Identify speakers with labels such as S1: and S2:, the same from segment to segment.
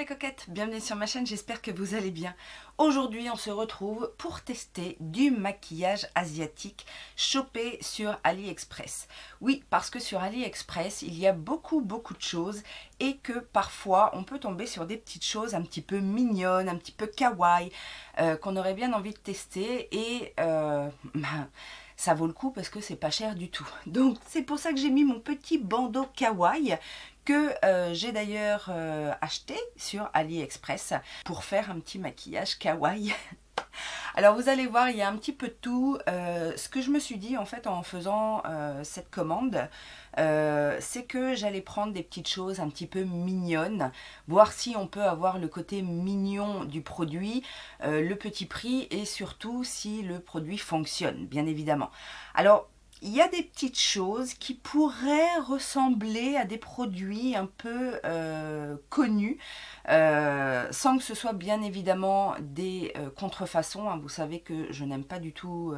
S1: coquettes, bienvenue sur ma chaîne, j'espère que vous allez bien. Aujourd'hui on se retrouve pour tester du maquillage asiatique chopé sur AliExpress. Oui, parce que sur AliExpress il y a beaucoup de choses et que parfois on peut tomber sur des petites choses un petit peu mignonnes, un petit peu kawaii, qu'on aurait bien envie de tester et ça vaut le coup parce que c'est pas cher du tout. Donc c'est pour ça que j'ai mis mon petit bandeau kawaii que j'ai d'ailleurs acheté sur AliExpress pour faire un petit maquillage kawaii. Alors vous allez voir, il y a un petit peu de tout. Ce que je me suis dit en fait en faisant cette commande, c'est que j'allais prendre des petites choses un petit peu mignonnes, voir si on peut avoir le côté mignon du produit, le petit prix et surtout si le produit fonctionne, bien évidemment. Alors, il y a des petites choses qui pourraient ressembler à des produits un peu connus, sans que ce soit bien évidemment des contrefaçons. Hein. Vous savez que je n'aime pas du tout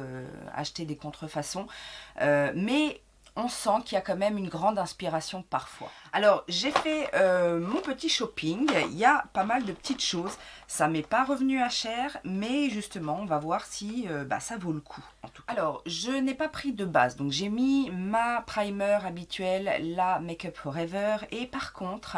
S1: acheter des contrefaçons, mais on sent qu'il y a quand même une grande inspiration parfois. Alors j'ai fait mon petit shopping, il y a pas mal de petites choses, ça m'est pas revenu à cher, mais justement on va voir si ça vaut le coup. En tout cas. Alors je n'ai pas pris de base, donc j'ai mis ma primer habituelle, la Make Up Forever, et par contre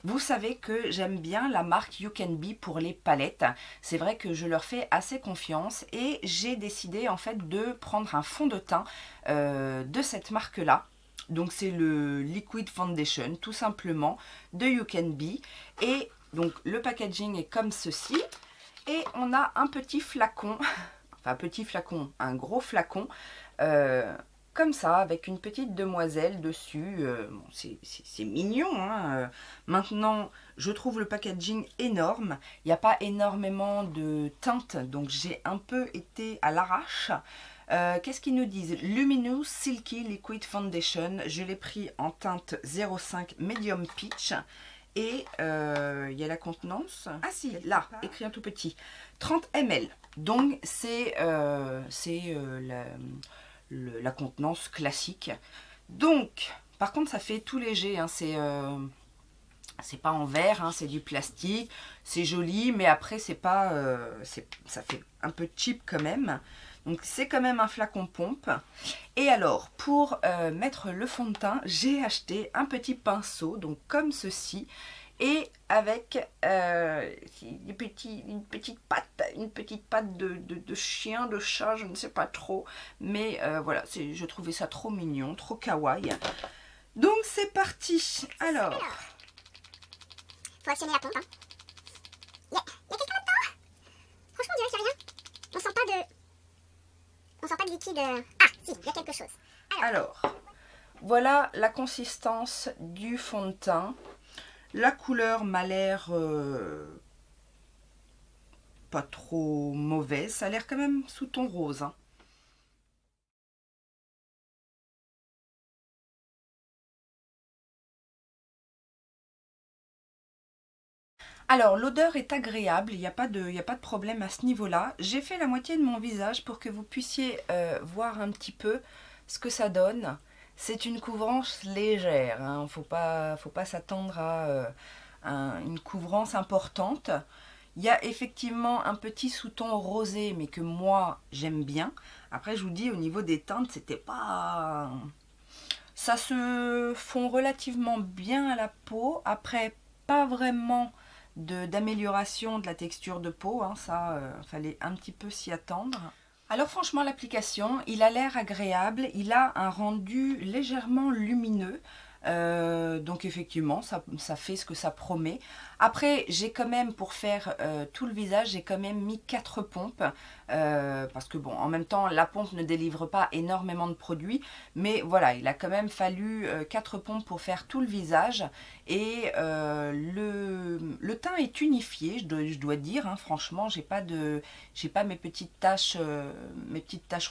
S1: vous savez que j'aime bien la marque You Can Be pour les palettes. C'est vrai que je leur fais assez confiance et j'ai décidé en fait de prendre un fond de teint de cette marque-là. Donc c'est le Liquid Foundation tout simplement de You Can Be. Et donc le packaging est comme ceci. Et on a un petit flacon, enfin petit flacon, un gros flacon. Comme ça, avec une petite demoiselle dessus. Bon, c'est mignon. Hein. Maintenant, je trouve le packaging énorme. Il n'y a pas énormément de teintes, donc j'ai un peu été à l'arrache. Qu'est-ce qu'ils nous disent? Luminous Silky Liquid Foundation. Je l'ai pris en teinte 05 Medium Peach. Et il y a la contenance. Ah si, là, écrit un tout petit. 30 ml. Donc c'est la contenance classique. Donc, par contre, ça fait tout léger. Hein, c'est pas en verre, hein, c'est du plastique. C'est joli, mais après, c'est pas, ça fait un peu cheap quand même. Donc, c'est quand même un flacon pompe. Et alors, pour mettre le fond de teint, j'ai acheté un petit pinceau, donc comme ceci. Et avec une petite patte de chien, de chat, je ne sais pas trop. Mais voilà, je trouvais ça trop mignon, trop kawaii. Donc c'est parti. Alors,
S2: faut actionner la pompe. Hein. Il y a quelqu'un là-dedans. Franchement, on dirait qu'il n'y a rien. On sent pas de liquide. Ah, si, il y a quelque chose.
S1: Alors, voilà la consistance du fond de teint. La couleur m'a l'air pas trop mauvaise. Ça a l'air quand même sous ton rose. Hein. Alors, l'odeur est agréable. Il n'y a pas de problème à ce niveau-là. J'ai fait la moitié de mon visage pour que vous puissiez voir un petit peu ce que ça donne. C'est une couvrance légère. Hein. Faut pas s'attendre à une couvrance importante. Il y a effectivement un petit sous-ton rosé, mais que moi, j'aime bien. Après, je vous dis, au niveau des teintes, c'était pas... Ça se fond relativement bien à la peau. Après, pas vraiment d'amélioration de la texture de peau. Hein. Ça, fallait un petit peu s'y attendre. Alors franchement, l'application, il a l'air agréable. Il a un rendu légèrement lumineux. Donc effectivement ça fait ce que ça promet. Après j'ai quand même pour faire tout le visage, j'ai quand même mis 4 pompes parce que bon, en même temps la pompe ne délivre pas énormément de produits, mais voilà, il a quand même fallu 4 pompes pour faire tout le visage. Et le teint est unifié, je dois dire. Hein, franchement, j'ai pas mes petites taches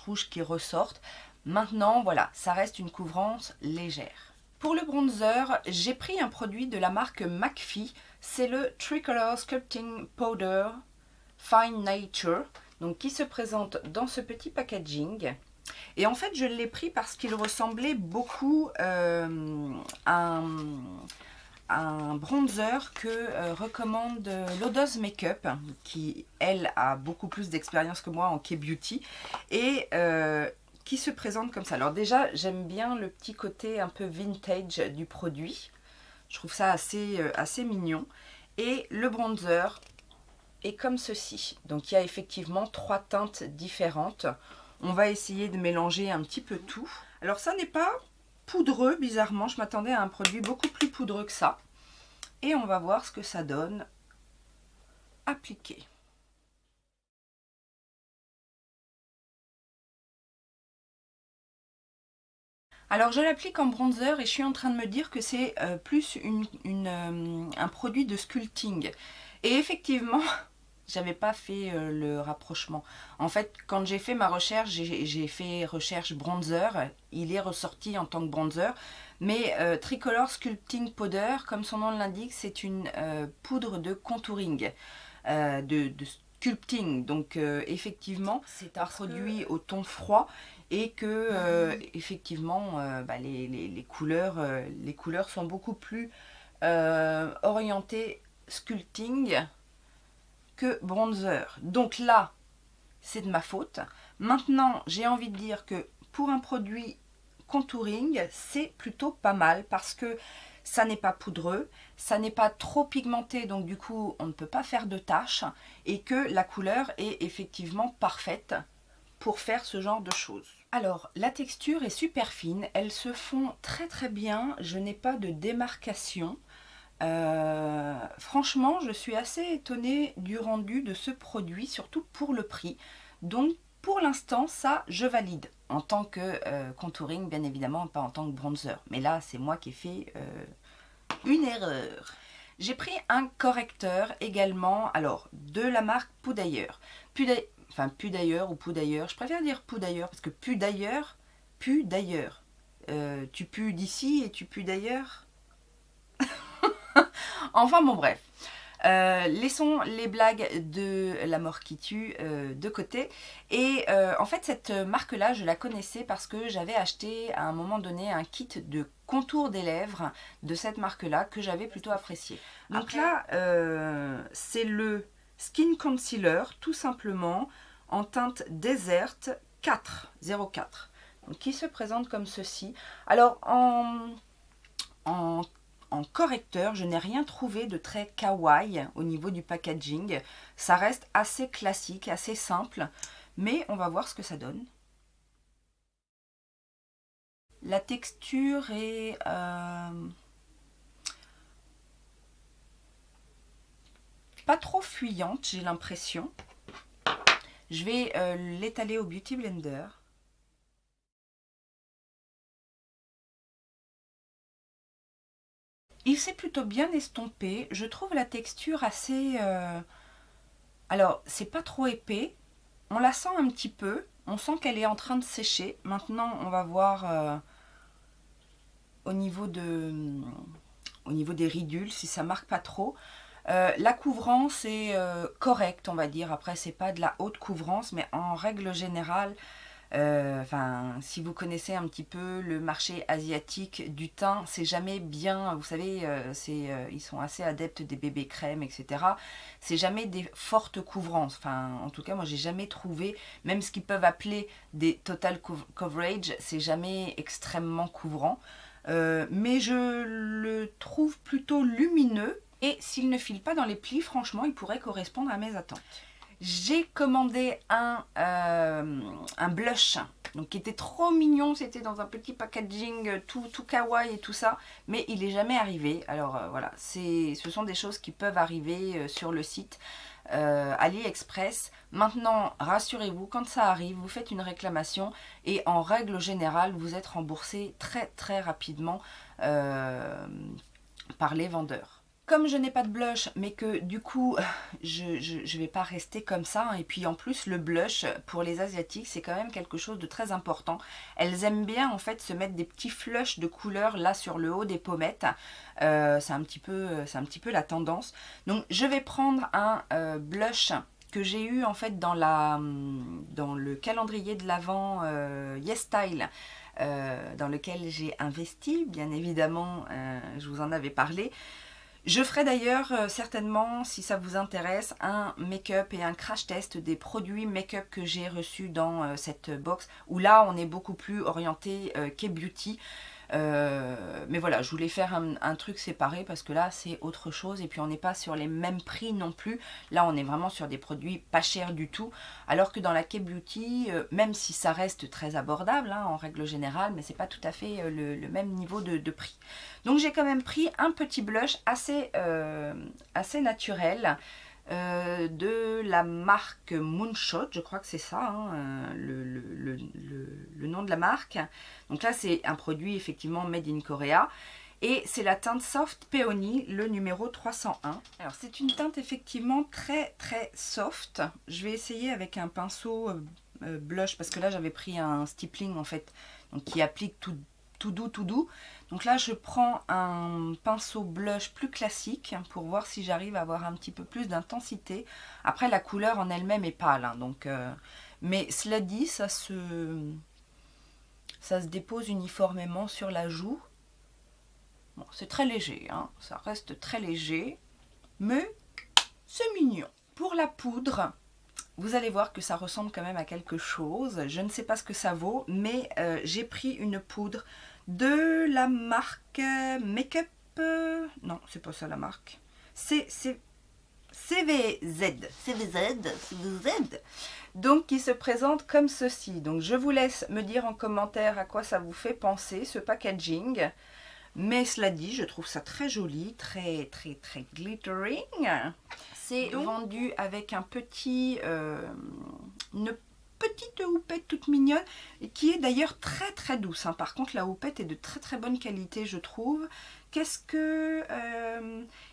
S1: rouges qui ressortent. Maintenant voilà, ça reste une couvrance légère. Pour le bronzer, j'ai pris un produit de la marque McPhee, c'est le Tricolor Sculpting Powder Fine Nature, donc qui se présente dans ce petit packaging. Et en fait, je l'ai pris parce qu'il ressemblait beaucoup à un bronzer que recommande Lodos Makeup, qui elle a beaucoup plus d'expérience que moi en K-Beauty, et qui se présente comme ça. Alors déjà, j'aime bien le petit côté un peu vintage du produit. Je trouve ça assez mignon. Et le bronzer est comme ceci. Donc il y a effectivement 3 teintes différentes. On va essayer de mélanger un petit peu tout. Alors ça n'est pas poudreux, bizarrement. Je m'attendais à un produit beaucoup plus poudreux que ça. Et on va voir ce que ça donne appliqué. Alors je l'applique en bronzer et je suis en train de me dire que c'est plus un produit de sculpting. Et effectivement, j'avais pas fait le rapprochement. En fait, quand j'ai fait ma recherche, j'ai fait recherche bronzer. Il est ressorti en tant que bronzer. Mais Tricolor Sculpting Powder, comme son nom l'indique, c'est une poudre de contouring, de sculpting. Donc effectivement, c'est un produit au ton froid. Et que effectivement les couleurs sont beaucoup plus orientées sculpting que bronzer. Donc là, c'est de ma faute. Maintenant, j'ai envie de dire que pour un produit contouring, c'est plutôt pas mal parce que ça n'est pas poudreux, ça n'est pas trop pigmenté, donc du coup, on ne peut pas faire de taches et que la couleur est effectivement parfaite pour faire ce genre de choses. Alors, la texture est super fine, elles se font très très bien, je n'ai pas de démarcation. Franchement, je suis assez étonnée du rendu de ce produit, surtout pour le prix. Donc, pour l'instant, ça, je valide. En tant que contouring, bien évidemment, pas en tant que bronzer. Mais là, c'est moi qui ai fait une erreur. J'ai pris un correcteur également, alors, de la marque Poudailleur. Enfin, Pudailleur ou Poudailleur. Je préfère dire Poudailleur parce que Pudailleur, pue d'ailleurs. Tu pues d'ici et tu pues d'ailleurs. Enfin bon bref, laissons les blagues de la mort qui tue de côté. Et en fait cette marque là je la connaissais parce que j'avais acheté à un moment donné un kit de contour des lèvres de cette marque là que j'avais plutôt apprécié. Donc là c'est le Skin Concealer tout simplement en teinte Desert 404 donc, qui se présente comme ceci. Alors en correcteur, je n'ai rien trouvé de très kawaii au niveau du packaging. Ça reste assez classique, assez simple, mais on va voir ce que ça donne. La texture est pas trop fuyante, j'ai l'impression. Je vais l'étaler au Beauty Blender. Il s'est plutôt bien estompé. Je trouve la texture assez... Alors, c'est pas trop épais. On la sent un petit peu. On sent qu'elle est en train de sécher. Maintenant, on va voir au niveau des ridules, si ça marque pas trop. La couvrance est correcte, on va dire. Après, c'est pas de la haute couvrance, mais en règle générale... si vous connaissez un petit peu le marché asiatique du teint, c'est jamais bien, vous savez, ils sont assez adeptes des bébés crèmes, etc. C'est jamais des fortes couvrances. Enfin, en tout cas, moi, j'ai jamais trouvé, même ce qu'ils peuvent appeler des total coverage, c'est jamais extrêmement couvrant. Mais je le trouve plutôt lumineux et s'il ne file pas dans les plis, franchement, il pourrait correspondre à mes attentes. J'ai commandé un blush donc, qui était trop mignon, c'était dans un petit packaging tout kawaii et tout ça, mais il n'est jamais arrivé. Alors voilà, ce sont des choses qui peuvent arriver sur le site AliExpress. Maintenant, rassurez-vous, quand ça arrive, vous faites une réclamation et en règle générale, vous êtes remboursé très très rapidement par les vendeurs. Comme je n'ai pas de blush, mais que du coup, je vais pas rester comme ça. Et puis en plus, le blush, pour les Asiatiques, c'est quand même quelque chose de très important. Elles aiment bien en fait se mettre des petits flushs de couleur là sur le haut des pommettes. C'est un petit peu la tendance. Donc je vais prendre un blush que j'ai eu en fait dans le calendrier de l'Avent YesStyle dans lequel j'ai investi, bien évidemment, je vous en avais parlé. Je ferai d'ailleurs certainement, si ça vous intéresse, un make-up et un crash test des produits make-up que j'ai reçus dans cette box, où là on est beaucoup plus orienté K-beauty. Mais voilà, je voulais faire un truc séparé parce que là c'est autre chose et puis on n'est pas sur les mêmes prix non plus. Là on est vraiment sur des produits pas chers du tout, alors que dans la K-beauty, même si ça reste très abordable hein, en règle générale, mais c'est pas tout à fait le même niveau de prix. Donc j'ai quand même pris un petit blush assez naturel. De la marque Moonshot, je crois que c'est ça, hein, le nom de la marque. Donc là, c'est un produit effectivement made in Korea. Et c'est la teinte Soft Peony, le numéro 301. Alors c'est une teinte effectivement très soft. Je vais essayer avec un pinceau blush, parce que là j'avais pris un stippling en fait, donc qui applique tout doux. Donc là je prends un pinceau blush plus classique pour voir si j'arrive à avoir un petit peu plus d'intensité. Après la couleur en elle-même est pâle, hein, donc, mais cela dit, ça se dépose uniformément sur la joue. Bon, c'est très léger, hein, ça reste très léger, mais c'est mignon. Pour la poudre, vous allez voir que ça ressemble quand même à quelque chose. Je ne sais pas ce que ça vaut, mais j'ai pris une poudre de la marque Make-up. Non, c'est pas ça la marque. C'est CVZ. Donc, qui se présente comme ceci. Donc, je vous laisse me dire en commentaire à quoi ça vous fait penser, ce packaging. Mais cela dit, je trouve ça très joli, très glittering. C'est vendu avec un petit, une petite houppette toute mignonne, qui est d'ailleurs très douce. Hein. Par contre, la houppette est de très bonne qualité, je trouve. Qu'est-ce que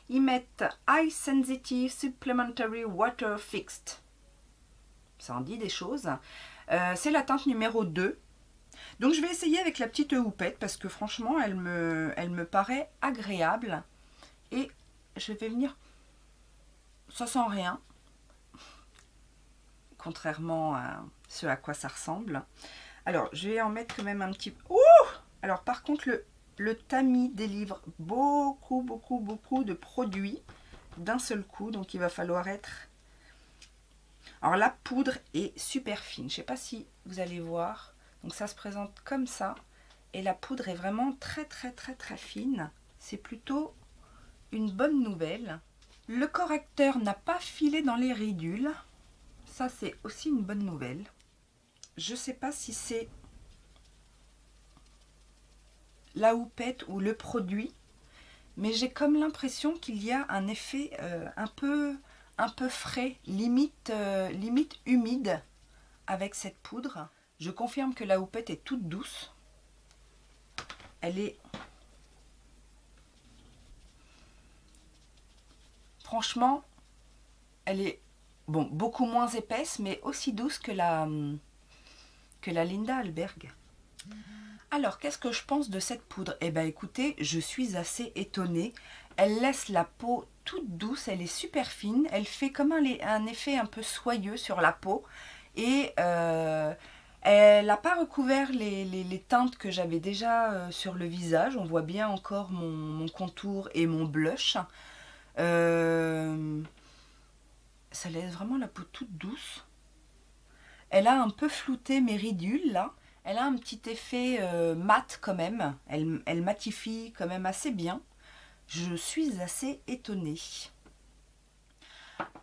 S1: ils mettent? Eye Sensitive Supplementary Water Fixed. Ça en dit des choses. C'est la teinte numéro 2. Donc je vais essayer avec la petite houppette parce que franchement elle me paraît agréable. Et je vais venir... Ça sent rien. Contrairement à ce à quoi ça ressemble. Alors je vais en mettre quand même un petit... Ouh! Alors par contre le tamis délivre beaucoup de produits d'un seul coup. Donc il va falloir être... Alors la poudre est super fine. Je ne sais pas si vous allez voir... Donc ça se présente comme ça. Et la poudre est vraiment très fine. C'est plutôt une bonne nouvelle. Le correcteur n'a pas filé dans les ridules. Ça c'est aussi une bonne nouvelle. Je ne sais pas si c'est la houppette ou le produit. Mais j'ai comme l'impression qu'il y a un effet un peu frais. Limite humide avec cette poudre. Je confirme que la houppette est toute douce. Elle est... Franchement, elle est bon, beaucoup moins épaisse, mais aussi douce que la Linda Alberg. Alors, qu'est-ce que je pense de cette poudre? Eh bien, écoutez, je suis assez étonnée. Elle laisse la peau toute douce, elle est super fine. Elle fait comme un effet un peu soyeux sur la peau. Et... elle n'a pas recouvert les teintes que j'avais déjà sur le visage. On voit bien encore mon contour et mon blush. Ça laisse vraiment la peau toute douce. Elle a un peu flouté mes ridules là. Elle a un petit effet mat quand même. Elle matifie quand même assez bien. Je suis assez étonnée.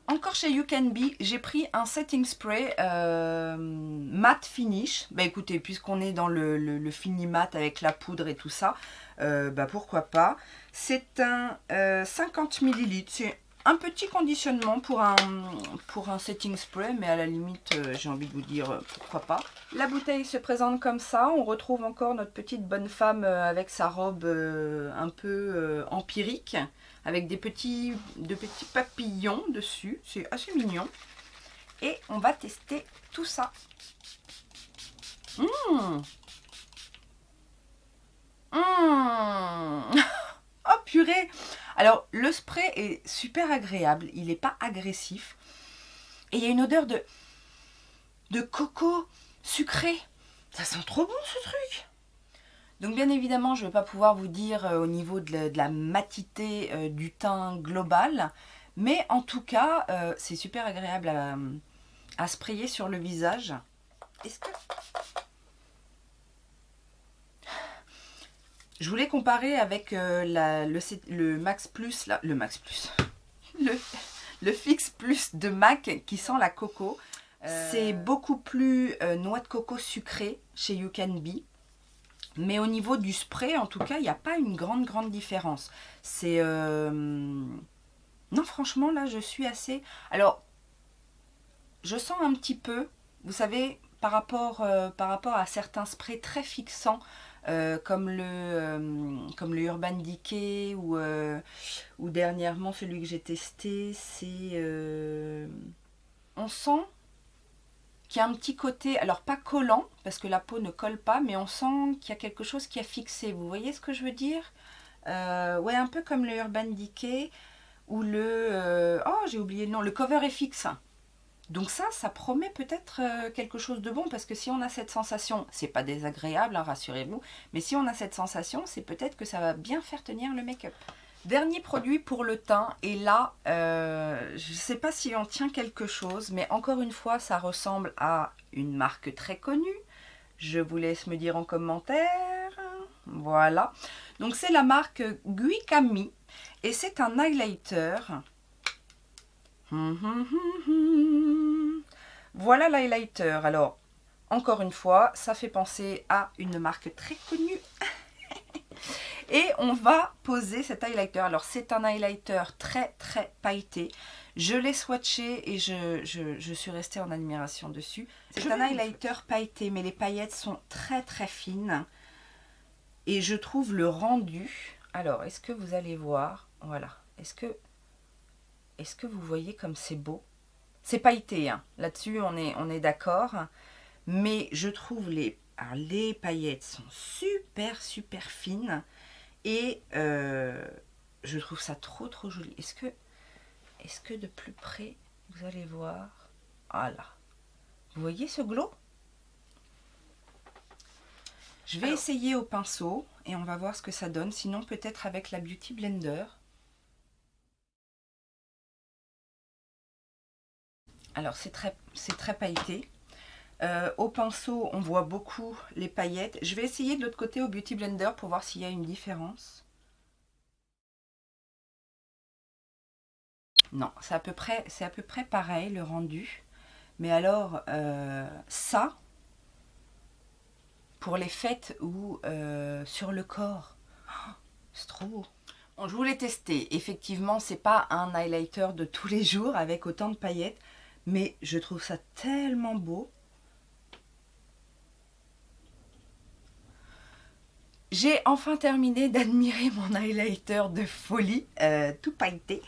S1: Encore chez You Can Be, j'ai pris un setting spray matte finish. Bah écoutez, puisqu'on est dans le fini mat avec la poudre et tout ça, bah pourquoi pas. C'est un 50 ml. C'est un petit conditionnement pour un setting spray, mais à la limite, j'ai envie de vous dire pourquoi pas. La bouteille se présente comme ça. On retrouve encore notre petite bonne femme avec sa robe un peu empirique, avec de petits papillons dessus. C'est assez mignon. Et on va tester tout ça. Oh purée! Alors le spray est super agréable. Il n'est pas agressif. Et il y a une odeur de coco sucré. Ça sent trop bon ce truc. Donc bien évidemment, je ne vais pas pouvoir vous dire au niveau de la matité du teint global, mais en tout cas, c'est super agréable à sprayer sur le visage. Est-ce que... Je voulais comparer avec le Max Plus, le Max Plus, le Fix Plus de MAC qui sent la coco. C'est beaucoup plus noix de coco sucrée chez You Can Be. Mais au niveau du spray, en tout cas, il n'y a pas une grande différence. C'est... Non, franchement, là, je suis assez... Alors, je sens un petit peu, vous savez, par rapport à certains sprays très fixants, comme le Urban Decay ou dernièrement celui que j'ai testé, c'est... on sent qu'il y a un petit côté, alors pas collant, parce que la peau ne colle pas, mais on sent qu'il y a quelque chose qui a fixé. Vous voyez ce que je veux dire? Ouais, un peu comme le Urban Decay ou le... oh, j'ai oublié le nom, le Cover FX. Donc ça promet peut-être quelque chose de bon, parce que si on a cette sensation, c'est pas désagréable, hein, rassurez-vous, mais si on a cette sensation, c'est peut-être que ça va bien faire tenir le make-up. Dernier produit pour le teint, et là, je ne sais pas si on tient quelque chose, mais encore une fois, ça ressemble à une marque très connue. Je vous laisse me dire en commentaire. Voilà. Donc c'est la marque Guicami, et c'est un highlighter. Voilà l'highlighter. Alors, encore une fois, ça fait penser à une marque très connue. Et on va poser cet highlighter. Alors, c'est un highlighter très pailleté. Je l'ai swatché et je suis restée en admiration dessus. C'est un highlighter pailleté, mais les paillettes sont très fines. Et je trouve le rendu... Alors, est-ce que vous allez voir? Voilà. Est-ce que vous voyez comme c'est beau? C'est pailleté, hein. Là-dessus, on est d'accord. Mais je trouve les paillettes sont super fines. Et je trouve ça trop joli. Est-ce que de plus près, vous allez voir? Voilà. Vous voyez ce glow? Je vais essayer au pinceau et on va voir ce que ça donne. Sinon, peut-être avec la Beauty Blender. Alors, c'est très pailleté. Au pinceau, on voit beaucoup les paillettes. Je vais essayer de l'autre côté au Beauty Blender pour voir s'il y a une différence. Non, c'est à peu près pareil le rendu. Mais alors, ça, pour les fêtes ou sur le corps, oh, c'est trop beau. Bon, je voulais tester. Effectivement, c'est pas un highlighter de tous les jours avec autant de paillettes. Mais je trouve ça tellement beau. J'ai enfin terminé d'admirer mon highlighter de folie, tout pailleté.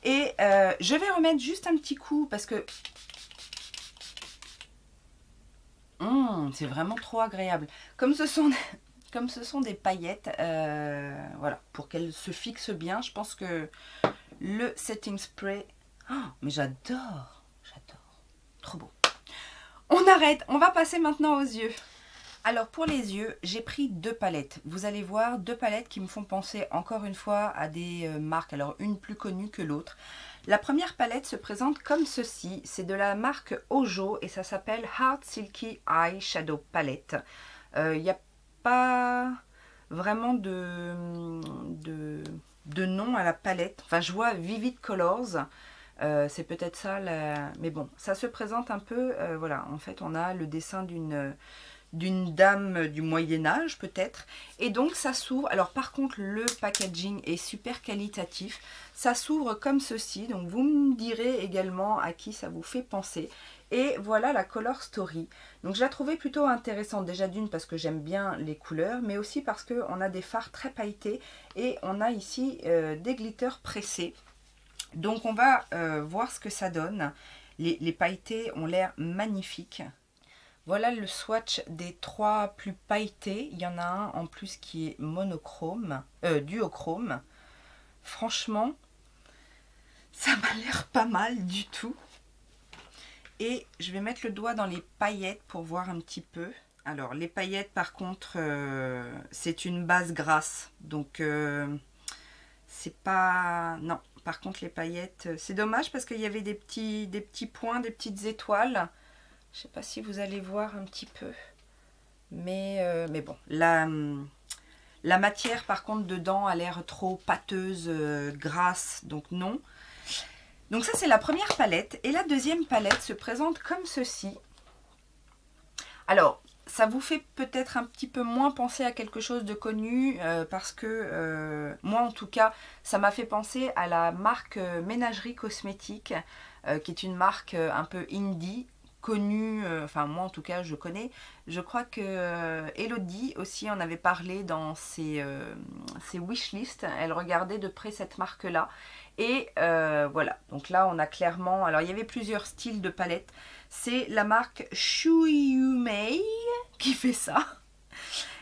S1: Et je vais remettre juste un petit coup parce que c'est vraiment trop agréable. Comme ce sont des paillettes, voilà, pour qu'elles se fixent bien, je pense que le setting spray... Oh, mais j'adore, trop beau. On arrête, on va passer maintenant aux yeux. Alors pour les yeux, j'ai pris deux palettes. Vous allez voir, deux palettes qui me font penser encore une fois à des marques, alors une plus connue que l'autre. La première palette se présente comme ceci, c'est de la marque Ojo et ça s'appelle Hard Silky Eye Shadow Palette. Il n'y a pas vraiment de nom à la palette, enfin je vois Vivid Colors. C'est peut-être ça, mais bon, ça se présente un peu, voilà, en fait on a le dessin d'une dame du Moyen-Âge peut-être, et donc ça s'ouvre. Alors par contre le packaging est super qualitatif, ça s'ouvre comme ceci, donc vous me direz également à qui ça vous fait penser. Et voilà la color story. Donc je la trouvais plutôt intéressante, déjà d'une parce que j'aime bien les couleurs, mais aussi parce qu'on a des fards très pailletés et on a ici des glitters pressés. Donc on va voir ce que ça donne. Les pailletés ont l'air magnifiques. Voilà le swatch des trois plus pailletés. Il y en a un en plus qui est monochrome, duochrome. Franchement, ça m'a l'air pas mal du tout. Et je vais mettre le doigt dans les paillettes pour voir un petit peu. Alors, les paillettes, par contre, c'est une base grasse. Donc, c'est pas... Non, par contre, les paillettes, c'est dommage parce qu'il y avait des petits points, des petites étoiles. Je sais pas si vous allez voir un petit peu. Mais bon, la matière, par contre, dedans a l'air trop pâteuse, grasse. Donc, non. Donc, ça, c'est la première palette. Et la deuxième palette se présente comme ceci. Alors, ça vous fait peut-être un petit peu moins penser à quelque chose de connu parce que moi en tout cas ça m'a fait penser à la marque Ménagerie Cosmétique qui est une marque un peu indie connue, enfin moi en tout cas je connais. Je crois que Elodie aussi en avait parlé dans ses wishlists, elle regardait de près cette marque là et voilà, donc là on a clairement, alors il y avait plusieurs styles de palettes, c'est la marque Shuiyumei qui fait ça.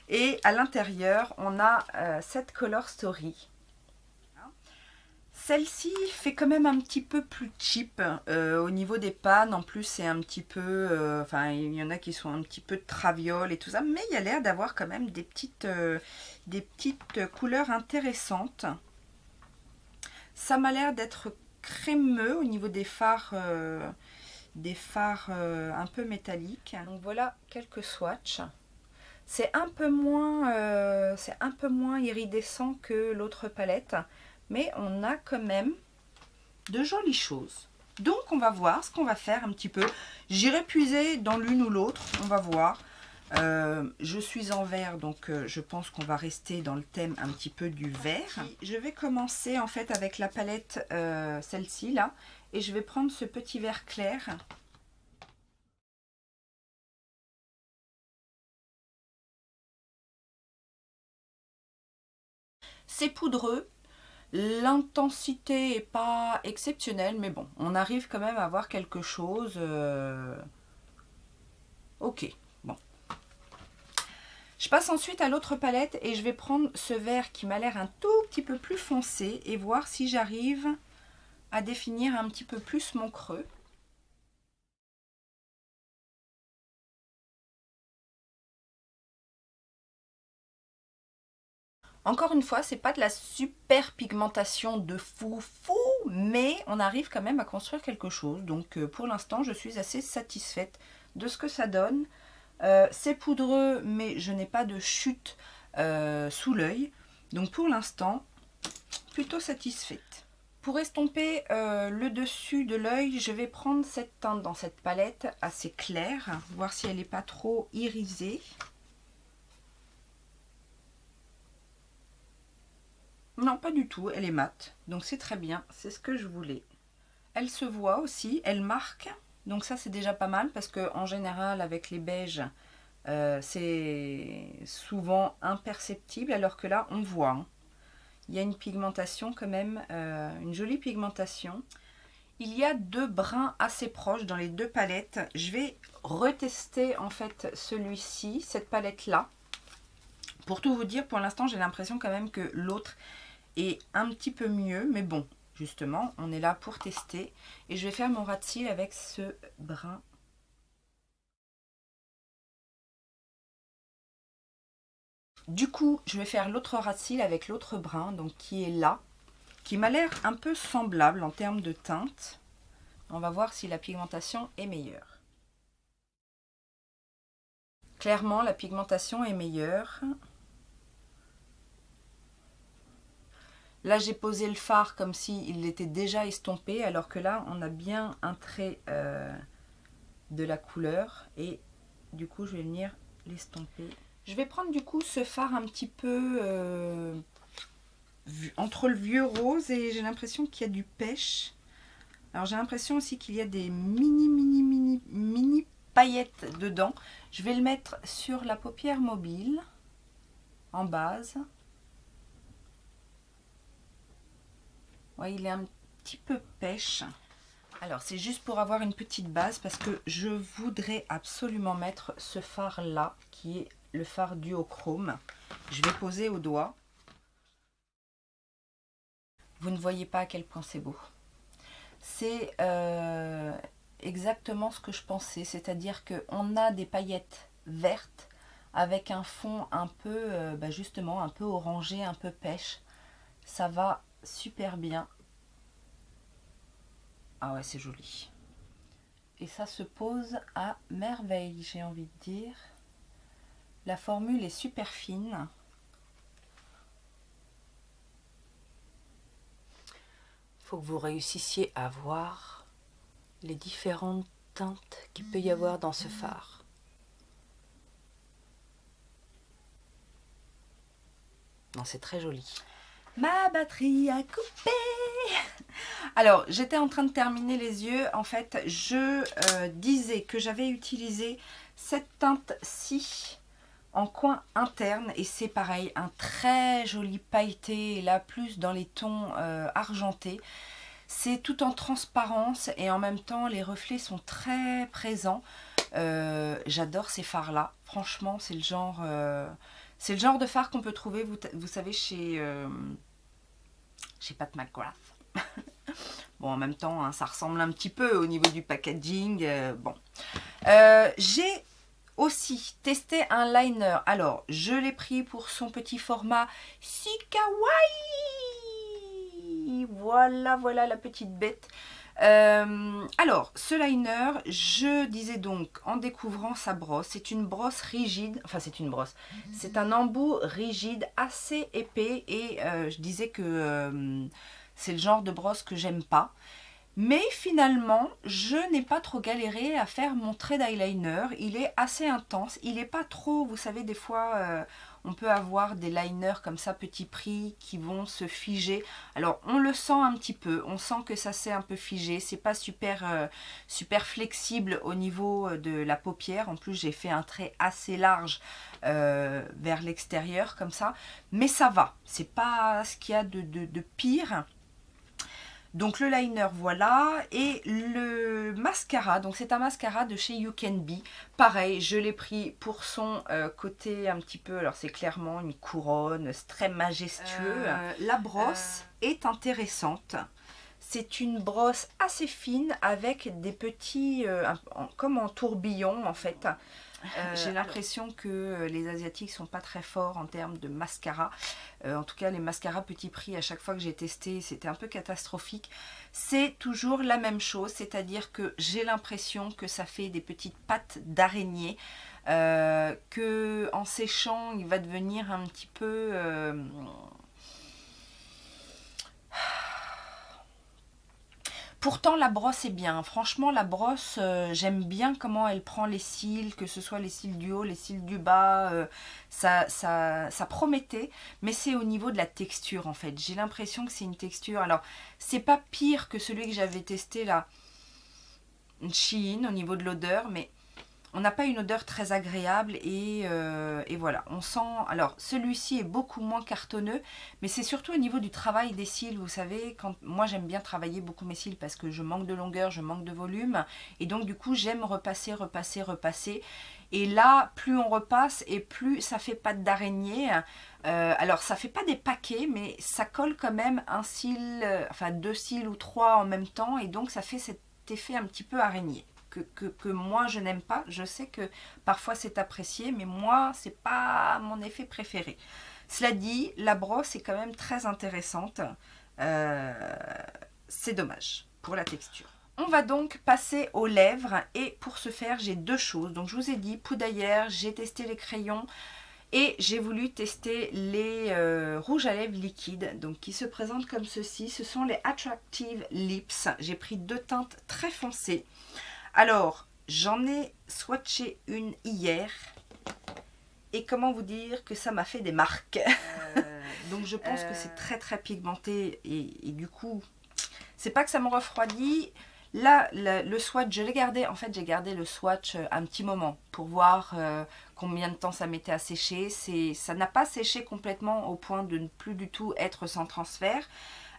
S1: Et à l'intérieur, on a cette Color Story. Celle-ci fait quand même un petit peu plus cheap au niveau des pannes. En plus, c'est un petit peu... Enfin, il y en a qui sont un petit peu traviole et tout ça. Mais il y a l'air d'avoir quand même des petites couleurs intéressantes. Ça m'a l'air d'être crémeux au niveau des fards... un peu métalliques. Donc voilà quelques swatchs. C'est un peu moins iridescent que l'autre palette, mais on a quand même de jolies choses. Donc on va voir ce qu'on va faire un petit peu. J'irai puiser dans l'une ou l'autre, on va voir. Je suis en vert, donc je pense qu'on va rester dans le thème un petit peu du vert. Je vais commencer en fait avec la palette, celle-ci là, et je vais prendre ce petit vert clair. C'est poudreux, l'intensité n'est pas exceptionnelle, mais bon, on arrive quand même à avoir quelque chose. Ok, bon. Je passe ensuite à l'autre palette et je vais prendre ce vert qui m'a l'air un tout petit peu plus foncé et voir si j'arrive à définir un petit peu plus mon creux. Encore une fois, c'est pas de la super pigmentation de fou, mais on arrive quand même à construire quelque chose. Donc pour l'instant, je suis assez satisfaite de ce que ça donne. C'est poudreux, mais je n'ai pas de chute sous l'œil. Donc pour l'instant, plutôt satisfaite. Pour estomper le dessus de l'œil, je vais prendre cette teinte dans cette palette assez claire, voir si elle n'est pas trop irisée. Non, pas du tout, elle est mate, donc c'est très bien, c'est ce que je voulais. Elle se voit aussi, elle marque, donc ça c'est déjà pas mal parce que en général avec les beiges, c'est souvent imperceptible alors que là on voit. Hein. Il y a une pigmentation quand même, une jolie pigmentation. Il y a deux brins assez proches dans les deux palettes. Je vais retester en fait celui-ci, cette palette là. Pour tout vous dire, pour l'instant j'ai l'impression quand même que l'autre est un petit peu mieux, mais bon, justement, on est là pour tester. Et je vais faire mon ras de cils avec ce brun. Du coup, je vais faire l'autre ras de cils avec l'autre brun, donc qui est là, qui m'a l'air un peu semblable en termes de teinte. On va voir si la pigmentation est meilleure. Clairement, la pigmentation est meilleure. Là, j'ai posé le fard comme s'il était déjà estompé, alors que là, on a bien un trait de la couleur. Et du coup, je vais venir l'estomper. Je vais prendre du coup ce fard un petit peu entre le vieux rose et j'ai l'impression qu'il y a du pêche. Alors, j'ai l'impression aussi qu'il y a des mini paillettes dedans. Je vais le mettre sur la paupière mobile, en base. Ouais, il est un petit peu pêche. Alors, c'est juste pour avoir une petite base parce que je voudrais absolument mettre ce fard-là, qui est le fard duochrome. Je vais poser au doigt. Vous ne voyez pas à quel point c'est beau. C'est exactement ce que je pensais, c'est-à-dire qu'on a des paillettes verte avec un fond un peu, justement, un peu orangé, un peu pêche. Ça va super bien. Ah ouais, c'est joli. Et ça se pose à merveille, j'ai envie de dire. La formule est super fine. Il faut que vous réussissiez à voir les différentes teintes qu'il peut y avoir dans ce fard. Non, c'est très joli. Ma batterie a coupé. Alors, j'étais en train de terminer les yeux. En fait, je disais que j'avais utilisé cette teinte-ci en coin interne. Et c'est pareil, un très joli pailleté, là plus dans les tons argentés. C'est tout en transparence et en même temps, les reflets sont très présents. J'adore ces fards-là. Franchement, c'est le genre de fard qu'on peut trouver, vous savez, chez Pat McGrath. Bon, en même temps, hein, ça ressemble un petit peu au niveau du packaging. Bon. J'ai aussi testé un liner. Alors, je l'ai pris pour son petit format si kawaii. Voilà, voilà la petite bête. Alors, ce liner, je disais donc en découvrant sa brosse, c'est une brosse rigide, enfin c'est une brosse, c'est un embout rigide assez épais et je disais que c'est le genre de brosse que j'aime pas. Mais finalement, je n'ai pas trop galéré à faire mon trait d'eyeliner. Il est assez intense. Il n'est pas trop, vous savez, des fois, on peut avoir des liners comme ça, petit prix, qui vont se figer. Alors, on le sent un petit peu. On sent que ça s'est un peu figé. C'est pas super, super flexible au niveau de la paupière. En plus, j'ai fait un trait assez large vers l'extérieur, comme ça. Mais ça va. C'est pas ce qu'il y a de pire. Donc le liner, voilà, et le mascara, donc c'est un mascara de chez You Can Be. Pareil, je l'ai pris pour son côté un petit peu, alors c'est clairement une couronne, c'est très majestueux. La brosse est intéressante. C'est une brosse assez fine avec des petits, comme en tourbillon en fait. J'ai l'impression que les Asiatiques sont pas très forts en termes de mascara. En tout cas, les mascaras petit prix, à chaque fois que j'ai testé, c'était un peu catastrophique. C'est toujours la même chose, c'est-à-dire que j'ai l'impression que ça fait des petites pattes d'araignée, que en séchant, il va devenir un petit peu... Pourtant la brosse est bien, franchement la brosse, j'aime bien comment elle prend les cils, que ce soit les cils du haut, les cils du bas, ça promettait, mais c'est au niveau de la texture en fait, j'ai l'impression que c'est une texture, alors c'est pas pire que celui que j'avais testé là, Shein au niveau de l'odeur, mais on n'a pas une odeur très agréable et voilà, on sent, alors celui-ci est beaucoup moins cartonneux, mais c'est surtout au niveau du travail des cils, vous savez, quand moi j'aime bien travailler beaucoup mes cils parce que je manque de longueur, je manque de volume, et donc du coup j'aime repasser, et là plus on repasse et plus ça fait patte d'araignée, alors ça fait pas des paquets, mais ça colle quand même un cil, enfin 2 cils ou 3 en même temps, et donc ça fait cet effet un petit peu araignée. Que moi je n'aime pas. Je sais que parfois c'est apprécié, mais moi c'est pas mon effet préféré. Cela dit, la brosse est quand même très intéressante. C'est dommage pour la texture. On va donc passer aux lèvres et pour ce faire j'ai deux choses. Donc je vous ai dit poudrière, j'ai testé les crayons et j'ai voulu tester les rouges à lèvres liquides, donc qui se présentent comme ceci. Ce sont les Attractive Lips. J'ai pris deux teintes très foncées. Alors, j'en ai swatché une hier et comment vous dire que ça m'a fait des marques. Donc je pense que c'est très très pigmenté et du coup, c'est pas que ça me refroidit. Là, le swatch, je l'ai gardé. En fait, j'ai gardé le swatch un petit moment pour voir combien de temps ça mettait à sécher. Ça n'a pas séché complètement au point de ne plus du tout être sans transfert.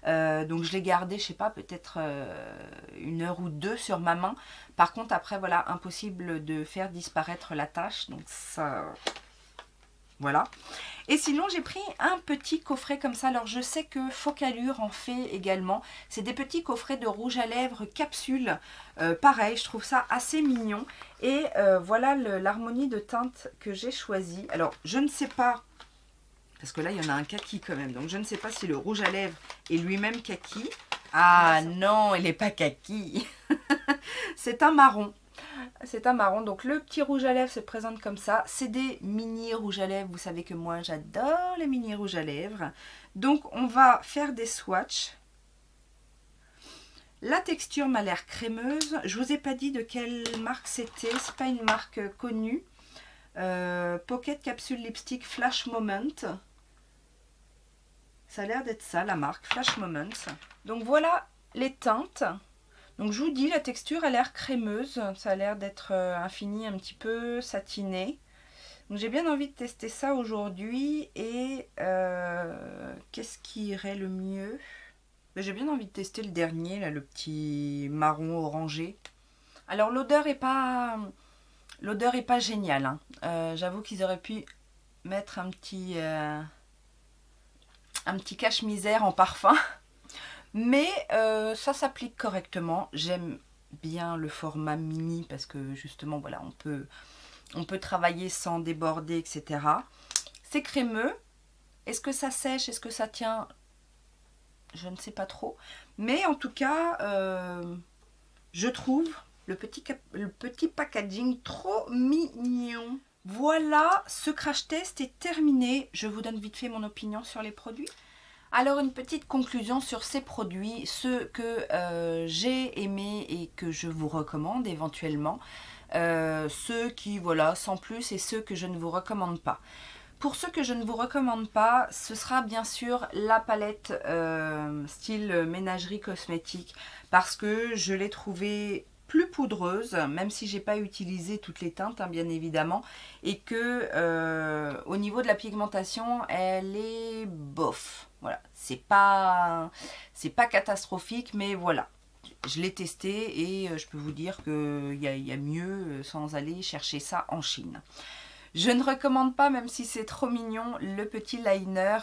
S1: Donc je l'ai gardé, je sais pas, peut-être 1 heure ou 2 sur ma main. Par contre, après, voilà, impossible de faire disparaître la tache. Donc ça... Voilà. Et sinon, j'ai pris un petit coffret comme ça. Alors, je sais que Focallure en fait également. C'est des petits coffrets de rouge à lèvres capsule. Pareil, je trouve ça assez mignon. Et voilà l'harmonie de teintes que j'ai choisie. Alors, je ne sais pas, parce que là, il y en a un kaki quand même. Donc, je ne sais pas si le rouge à lèvres est lui-même kaki. Ah non, il n'est pas kaki. C'est un marron. C'est un marron, donc le petit rouge à lèvres se présente comme ça. C'est des mini rouges à lèvres, vous savez que moi j'adore les mini rouges à lèvres. Donc on va faire des swatchs. La texture m'a l'air crémeuse. Je vous ai pas dit de quelle marque c'était, c'est pas une marque connue. Pocket Capsule Lipstick Flash Moment. Ça a l'air d'être ça la marque, Flash Moments. Donc voilà les teintes. Donc je vous dis, la texture a l'air crémeuse, ça a l'air d'être un fini un petit peu satiné. Donc j'ai bien envie de tester ça aujourd'hui. Et qu'est-ce qui irait le mieux? J'ai bien envie de tester le dernier, là, le petit marron orangé. Alors l'odeur est pas géniale, hein. J'avoue qu'ils auraient pu mettre un petit cache-misère en parfum. Mais ça s'applique correctement. J'aime bien le format mini parce que justement, voilà, on peut travailler sans déborder, etc. C'est crémeux. Est-ce que ça sèche? Est-ce que ça tient? Je ne sais pas trop. Mais en tout cas, je trouve le petit packaging trop mignon. Voilà, ce crash test est terminé. Je vous donne vite fait mon opinion sur les produits. Alors une petite conclusion sur ces produits, ceux que j'ai aimés et que je vous recommande éventuellement, ceux qui voilà sans plus et ceux que je ne vous recommande pas. Pour ceux que je ne vous recommande pas, ce sera bien sûr la palette style ménagerie cosmétique parce que je l'ai trouvée plus poudreuse, même si j'ai pas utilisé toutes les teintes, hein, bien évidemment, et que au niveau de la pigmentation, elle est bof. Voilà, c'est pas catastrophique, mais voilà. Je l'ai testé et je peux vous dire qu'il y a mieux sans aller chercher ça en Chine. Je ne recommande pas, même si c'est trop mignon, le petit liner.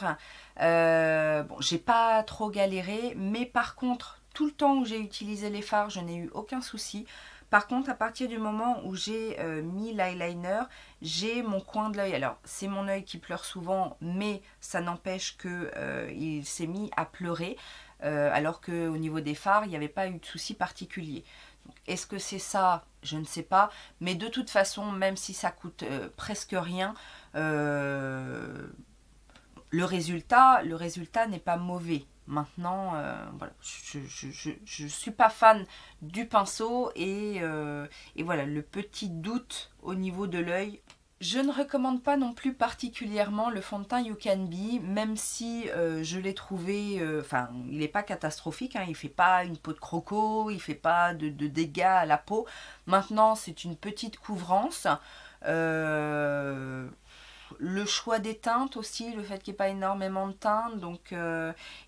S1: Bon, j'ai pas trop galéré, mais par contre, tout le temps où j'ai utilisé les fards, je n'ai eu aucun souci. Par contre, à partir du moment où j'ai mis l'eyeliner, j'ai mon coin de l'œil. Alors, c'est mon œil qui pleure souvent, mais ça n'empêche qu'il s'est mis à pleurer. Alors qu'au niveau des fards, il n'y avait pas eu de souci particulier. Est-ce que c'est ça? Je ne sais pas. Mais de toute façon, même si ça coûte presque rien, le résultat n'est pas mauvais. Maintenant, voilà, je ne suis pas fan du pinceau et voilà, le petit doute au niveau de l'œil. Je ne recommande pas non plus particulièrement le fond de teint You Can Be, même si je l'ai trouvé, enfin, il n'est pas catastrophique, hein, il ne fait pas une peau de croco, il ne fait pas de dégâts à la peau. Maintenant, c'est une petite couvrance. Le choix des teintes aussi, le fait qu'il n'y ait pas énormément de teintes. Donc,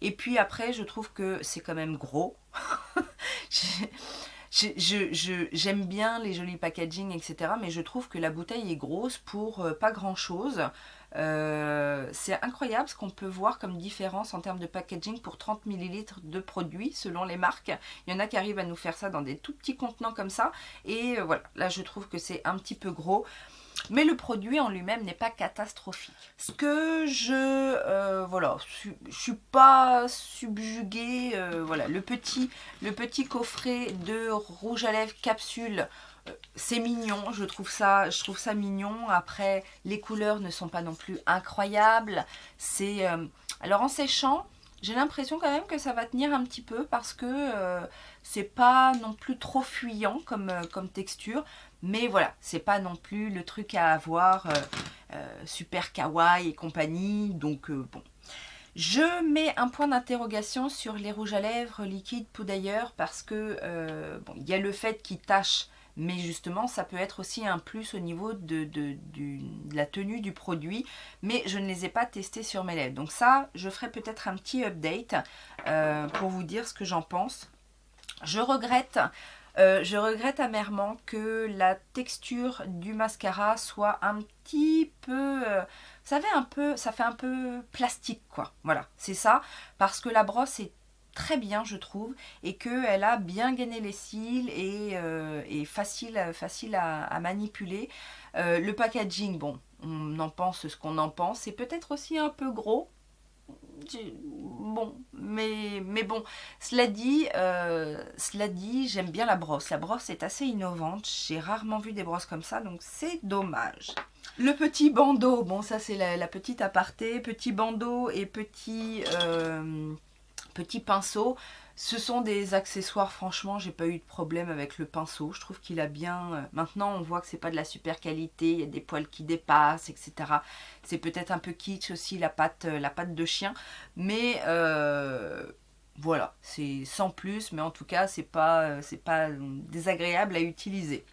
S1: et puis après, je trouve que c'est quand même gros. J'aime bien les jolis packaging, etc. Mais je trouve que la bouteille est grosse pour pas grand chose. C'est incroyable ce qu'on peut voir comme différence en termes de packaging pour 30 ml de produits selon les marques. Il y en a qui arrivent à nous faire ça dans des tout petits contenants comme ça. Et voilà, là je trouve que c'est un petit peu gros. Mais le produit en lui-même n'est pas catastrophique. Ce que voilà, je suis pas subjuguée. Voilà, le petit coffret de rouge à lèvres capsule, c'est mignon. Je trouve ça mignon. Après, les couleurs ne sont pas non plus incroyables. C'est alors en séchant, j'ai l'impression quand même que ça va tenir un petit peu parce que c'est pas non plus trop fuyant comme texture. Mais voilà, c'est pas non plus le truc à avoir super kawaii et compagnie. Donc bon. Je mets un point d'interrogation sur les rouges à lèvres liquides poudre parce que bon, il y a le fait qu'ils tâchent, mais justement ça peut être aussi un plus au niveau de la tenue du produit. Mais je ne les ai pas testés sur mes lèvres. Donc ça, je ferai peut-être un petit update pour vous dire ce que j'en pense. Je regrette Je regrette amèrement que la texture du mascara soit un petit peu... ça fait un peu plastique, quoi. Voilà, c'est ça. Parce que la brosse est très bien, je trouve, et qu'elle a bien gainé les cils et facile à manipuler. Le packaging, bon, on en pense ce qu'on en pense. C'est peut-être aussi un peu gros. Bon, mais bon, cela dit, j'aime bien la brosse. La brosse est assez innovante. J'ai rarement vu des brosses comme ça, donc c'est dommage. Le petit bandeau, bon ça c'est la petite aparté. Petit bandeau et petit pinceau. Ce sont des accessoires, franchement, j'ai pas eu de problème avec le pinceau. Je trouve qu'il a bien... Maintenant, on voit que c'est pas de la super qualité, il y a des poils qui dépassent, etc. C'est peut-être un peu kitsch aussi, la patte de chien. Mais voilà, c'est sans plus, mais en tout cas, c'est pas désagréable à utiliser.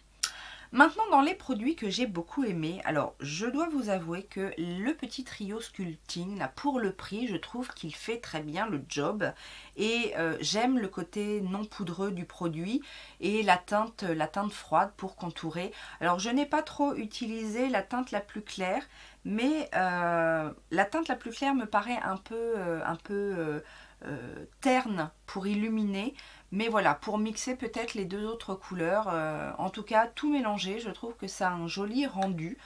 S1: Maintenant, dans les produits que j'ai beaucoup aimés, alors je dois vous avouer que le petit trio Sculpting, là, pour le prix, je trouve qu'il fait très bien le job. Et j'aime le côté non poudreux du produit et la teinte froide pour contourer. Alors je n'ai pas trop utilisé la teinte la plus claire, mais la teinte la plus claire me paraît un peu terne pour illuminer. Mais voilà, pour mixer peut-être les deux autres couleurs, en tout cas tout mélanger, je trouve que ça a un joli rendu.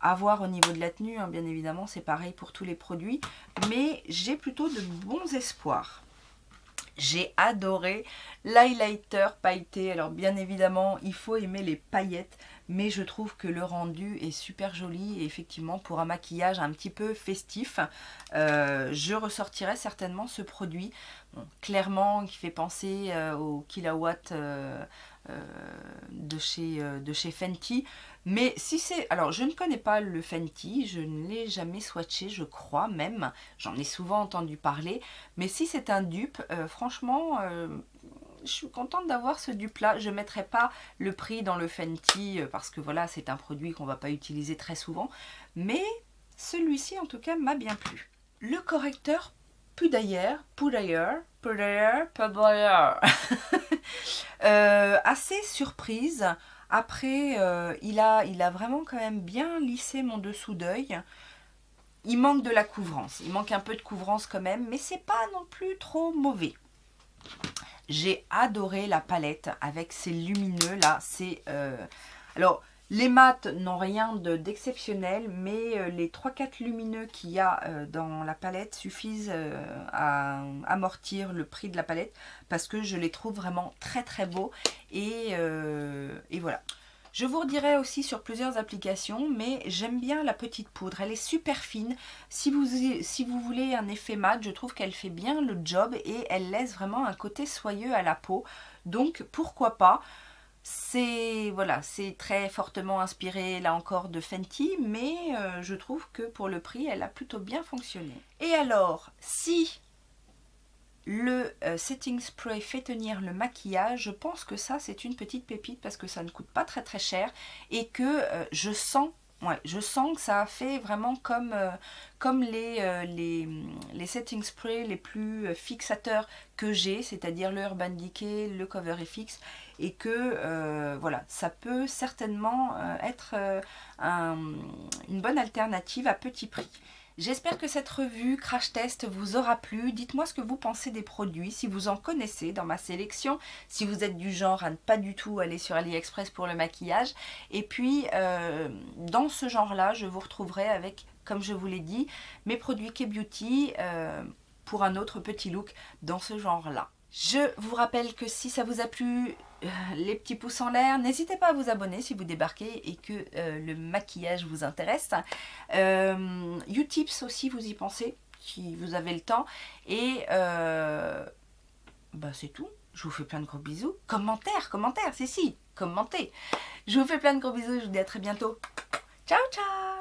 S1: À voir au niveau de la tenue, hein, bien évidemment, c'est pareil pour tous les produits. Mais j'ai plutôt de bons espoirs. J'ai adoré l'highlighter pailleté. Alors bien évidemment, il faut aimer les paillettes, mais je trouve que le rendu est super joli. Et effectivement, pour un maquillage un petit peu festif, je ressortirai certainement ce produit. Bon, clairement, qui fait penser au Killawatt de chez Fenty. Mais si c'est... Alors, je ne connais pas le Fenty, je ne l'ai jamais swatché, je crois même. J'en ai souvent entendu parler. Mais si c'est un dupe, franchement, je suis contente d'avoir ce dupe-là. Je ne mettrai pas le prix dans le Fenty parce que voilà, c'est un produit qu'on ne va pas utiliser très souvent. Mais celui-ci, en tout cas, m'a bien plu. Le correcteur Pudayer, assez surprise. Après, il a vraiment quand même bien lissé mon dessous d'œil. Il manque de la couvrance. Il manque un peu de couvrance quand même, mais c'est pas non plus trop mauvais. J'ai adoré la palette avec ces lumineux là. Alors, les mats n'ont rien d'exceptionnel, mais les 3-4 lumineux qu'il y a dans la palette suffisent à amortir le prix de la palette parce que je les trouve vraiment très très beaux et voilà. Je vous redirai aussi sur plusieurs applications, mais j'aime bien la petite poudre. Elle est super fine. Si vous voulez un effet mat, je trouve qu'elle fait bien le job et elle laisse vraiment un côté soyeux à la peau. Donc pourquoi pas. C'est voilà, c'est très fortement inspiré là encore de Fenty, mais je trouve que pour le prix, elle a plutôt bien fonctionné. Et alors, si le setting spray fait tenir le maquillage, je pense que ça c'est une petite pépite parce que ça ne coûte pas très très cher et que je sens que ça a fait vraiment comme les setting spray les plus fixateurs que j'ai, c'est-à-dire le Urban Decay, le Cover FX, et que voilà, ça peut certainement être une bonne alternative à petit prix. J'espère que cette revue Crash Test vous aura plu. Dites-moi ce que vous pensez des produits, si vous en connaissez dans ma sélection, si vous êtes du genre à ne pas du tout aller sur AliExpress pour le maquillage. Et puis, dans ce genre-là, je vous retrouverai avec, comme je vous l'ai dit, mes produits K-Beauty pour un autre petit look dans ce genre-là. Je vous rappelle que si ça vous a plu, les petits pouces en l'air, n'hésitez pas à vous abonner si vous débarquez et que le maquillage vous intéresse. Utips aussi, vous y pensez, si vous avez le temps. Et bah c'est tout. Je vous fais plein de gros bisous. Commentaires, commentez. Je vous fais plein de gros bisous et je vous dis à très bientôt. Ciao, ciao!